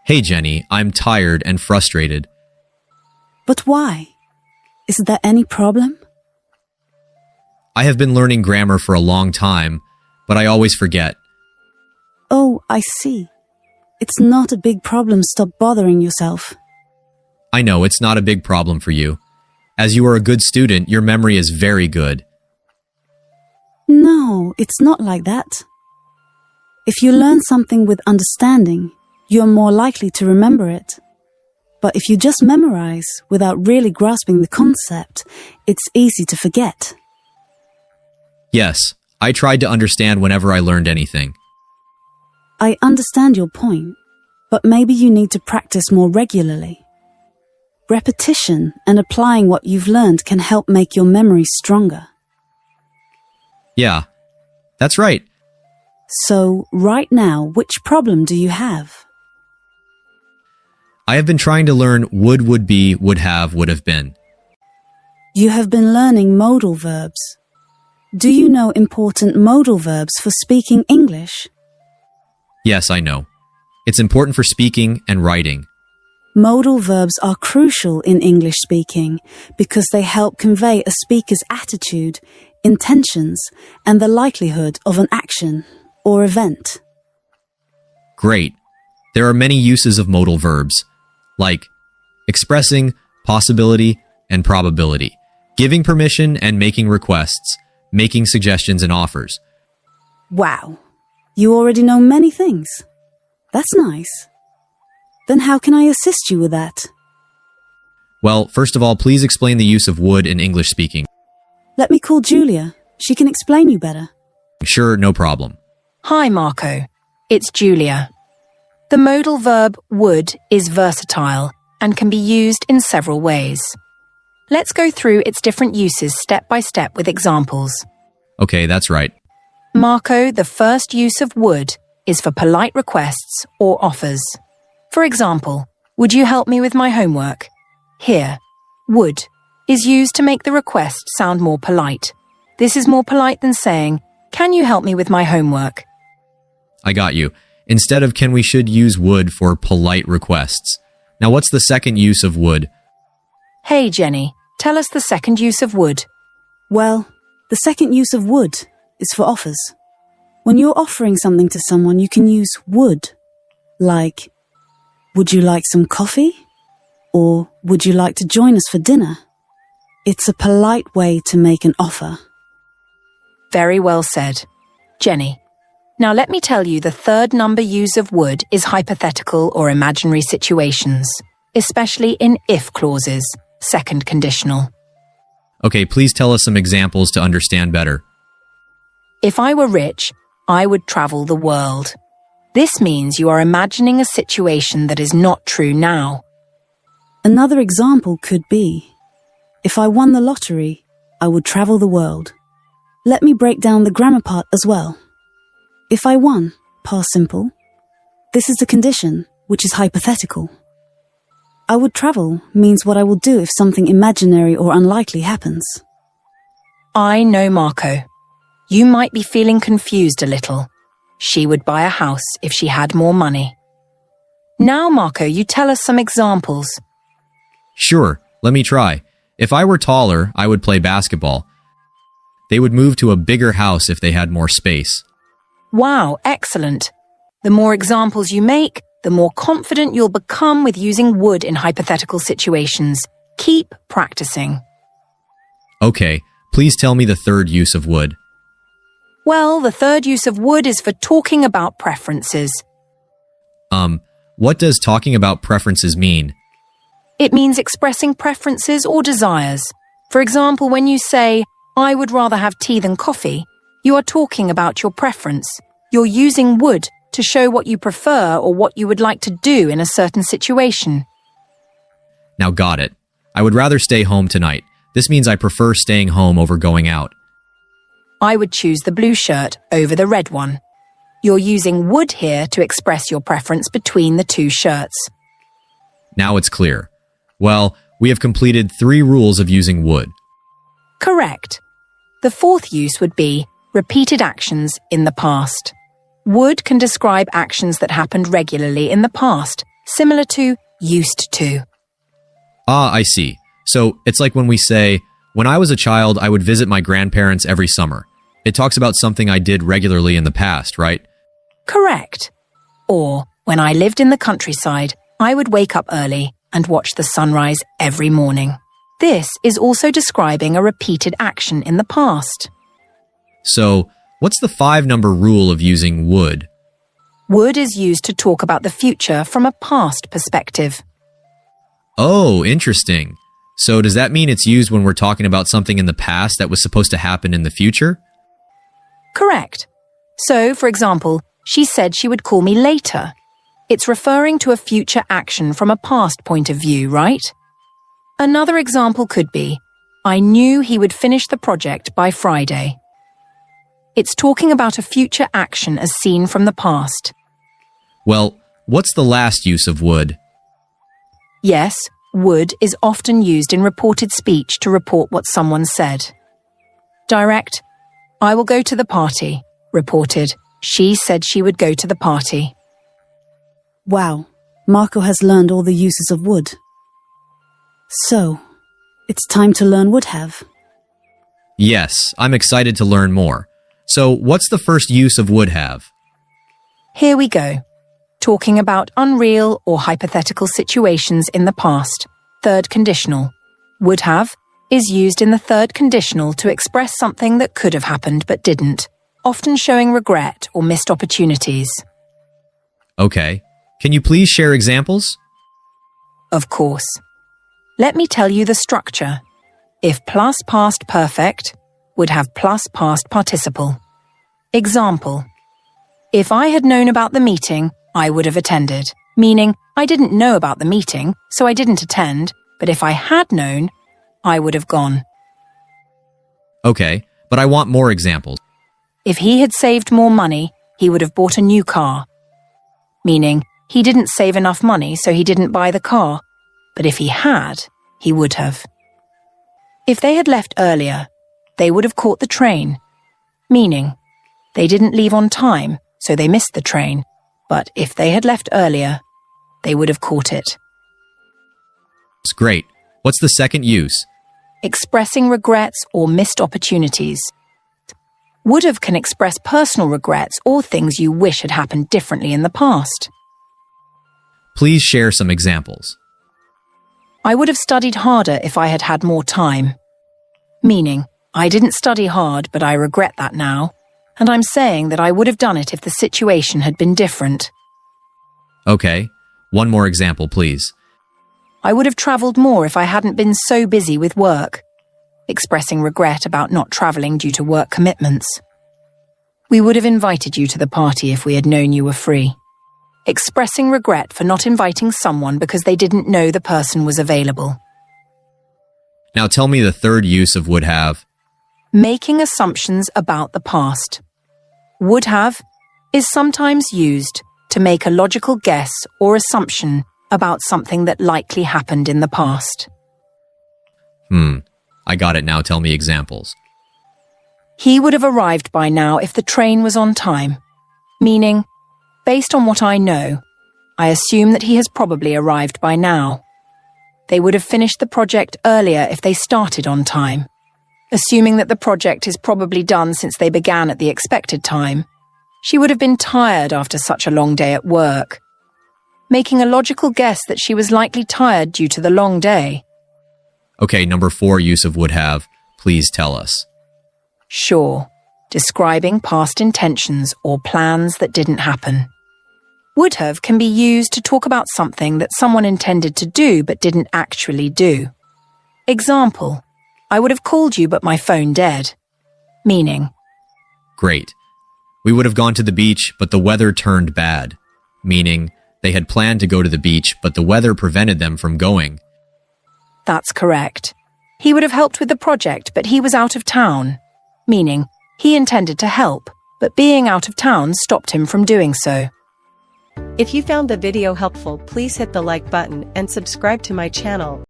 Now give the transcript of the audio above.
Hey Jenny, I'm tired and frustrated. But why? Is there any problem? I have been learning grammar for a long time, but I always forget. Oh, I see. It's not a big problem. Stop bothering yourself. I know it's not a big problem for you. As you are a good student, your memory is very good. No, it's not like that. If you learn something with understanding, you're more likely to remember it. But if you just memorize without really grasping the concept, it's easy to forget. Yes, I tried to understand whenever I learned anything. I understand your point, but maybe you need to practice more regularly. Repetition and applying what you've learned can help make your memory stronger. Yeah, that's right. So, right now, which problem do you have? I have been trying to learn would be, would have been. You have been learning modal verbs. Do you know important modal verbs for speaking English? Yes, I know. It's important for speaking and writing. Modal verbs are crucial in English speaking because they help convey a speaker's attitude, intentions, and the likelihood of an action or event. Great. There are many uses of modal verbs, like expressing, possibility, and probability, giving permission and making requests, making suggestions and offers. Wow, you already know many things. That's nice. Then how can I assist you with that? Well, first of all, please explain the use of would in English speaking. Let me call Julia. She can explain you better. Sure, no problem. Hi, Marco. It's Julia. The modal verb would is versatile and can be used in several ways. Let's go through its different uses step by step with examples. Okay, that's right. Marco, the first use of would is for polite requests or offers. For example, would you help me with my homework? Here, would is used to make the request sound more polite. This is more polite than saying, can you help me with my homework? I got you. Instead of can, we should use would for polite requests. Now, what's the second use of would? Hey, Jenny, tell us the second use of would. Well, the second use of would is for offers. When you're offering something to someone, you can use would, like, would you like some coffee? Or would you like to join us for dinner? It's a polite way to make an offer. Very well said. Jenny, now let me tell you the third number use of would is hypothetical or imaginary situations, especially in if clauses, second conditional. Okay, please tell us some examples to understand better. If I were rich, I would travel the world. This means you are imagining a situation that is not true now. Another example could be, if I won the lottery, I would travel the world. Let me break down the grammar part as well. If I won, past simple. This is the condition, which is hypothetical. I would travel means what I will do if something imaginary or unlikely happens. I know Marco. You might be feeling confused a little. She would buy a house if she had more money. Now, Marco, you tell us some examples. Sure, let me try. If I were taller, I would play basketball. They would move to a bigger house if they had more space. Wow, excellent. The more examples you make, the more confident you'll become with using would in hypothetical situations. Keep practicing. Okay, please tell me the third use of would. Well, the third use of would is for talking about preferences. What does talking about preferences mean? It means expressing preferences or desires. For example, when you say, I would rather have tea than coffee, you are talking about your preference. You're using would to show what you prefer or what you would like to do in a certain situation. Now got it. I would rather stay home tonight. This means I prefer staying home over going out. I would choose the blue shirt over the red one. You're using would here to express your preference between the two shirts. Now it's clear. Well, we have completed 3 rules of using would. Correct. The fourth use would be repeated actions in the past. Would can describe actions that happened regularly in the past, similar to used to. Ah, I see. So it's like when we say, when I was a child, I would visit my grandparents every summer. It talks about something I did regularly in the past, right? Correct. Or, when I lived in the countryside, I would wake up early and watch the sunrise every morning. This is also describing a repeated action in the past. So, what's the 5-number rule of using would? Would is used to talk about the future from a past perspective. Oh, interesting. So does that mean it's used when we're talking about something in the past that was supposed to happen in the future? Correct. So, for example, she said she would call me later. It's referring to a future action from a past point of view, right? Another example could be, I knew he would finish the project by Friday. It's talking about a future action as seen from the past. Well, what's the last use of would? Yes, would is often used in reported speech to report what someone said. Direct, I will go to the party. Reported, she said she would go to the party. Wow, Marco has learned all the uses of would. So, it's time to learn would have. Yes, I'm excited to learn more. So, what's the first use of would have? Here we go. Talking about unreal or hypothetical situations in the past. Third conditional. Would have is used in the third conditional to express something that could have happened but didn't, often showing regret or missed opportunities. Okay. Can you please share examples? Of course. Let me tell you the structure. If plus past perfect, would have plus past participle. Example. If I had known about the meeting, I would have attended. Meaning, I didn't know about the meeting, so I didn't attend, but if I had known, I would have gone. Okay, but I want more examples. If he had saved more money, he would have bought a new car. Meaning, he didn't save enough money, so he didn't buy the car. But if he had, he would have. If they had left earlier, they would have caught the train. Meaning, they didn't leave on time, so they missed the train. But if they had left earlier, they would have caught it. It's great. What's the second use? Expressing regrets or missed opportunities. Would have can express personal regrets or things you wish had happened differently in the past. Please share some examples. I would have studied harder if I had had more time. Meaning, I didn't study hard, but I regret that now. And I'm saying that I would have done it if the situation had been different. Okay. One more example, please. I would have travelled more if I hadn't been so busy with work. Expressing regret about not travelling due to work commitments. We would have invited you to the party if we had known you were free. Expressing regret for not inviting someone because they didn't know the person was available. Now tell me the third use of would have. Making assumptions about the past. Would have is sometimes used to make a logical guess or assumption about something that likely happened in the past. I got it now. Tell me examples. He would have arrived by now if the train was on time. Meaning, based on what I know, I assume that he has probably arrived by now. They would have finished the project earlier if they started on time. Assuming that the project is probably done since they began at the expected time. She would have been tired after such a long day at work. Making a logical guess that she was likely tired due to the long day. Okay, number 4 use of would have. Please tell us. Sure. Describing past intentions or plans that didn't happen. Would have can be used to talk about something that someone intended to do but didn't actually do. Example. I would have called you but my phone dead. Meaning. Great. We would have gone to the beach, but the weather turned bad. Meaning, they had planned to go to the beach, but the weather prevented them from going. That's correct. He would have helped with the project, but he was out of town. Meaning, he intended to help, but being out of town stopped him from doing so. If you found the video helpful, please hit the like button and subscribe to my channel.